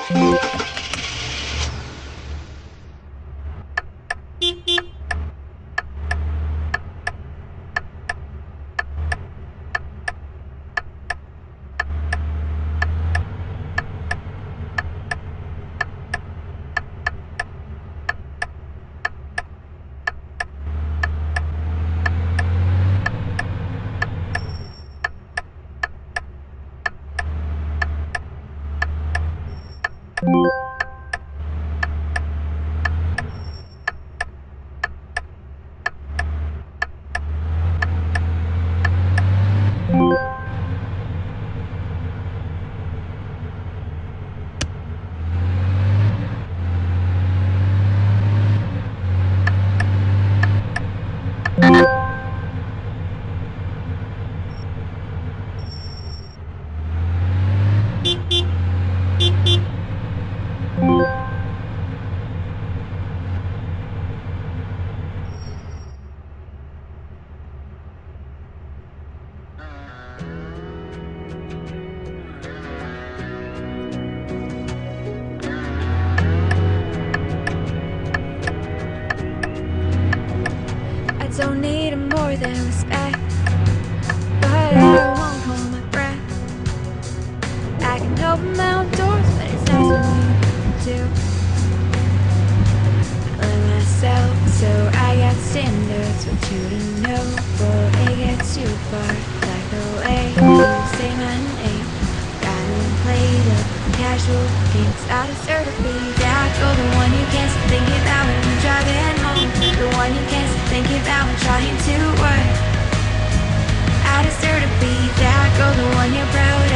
I don't need more than respect, but I won't hold my breath. I can open my own doors, but it's not something to do. I love myself, so I got standards. Want you to know before it gets too far. Like the way you say my name, got to play the casual games. I deserve to be that girl, the one you can't stop thinking about when you're driving home, the one you can't stop thinking about when trying to work. I deserve to be that girl, the one you're proud of.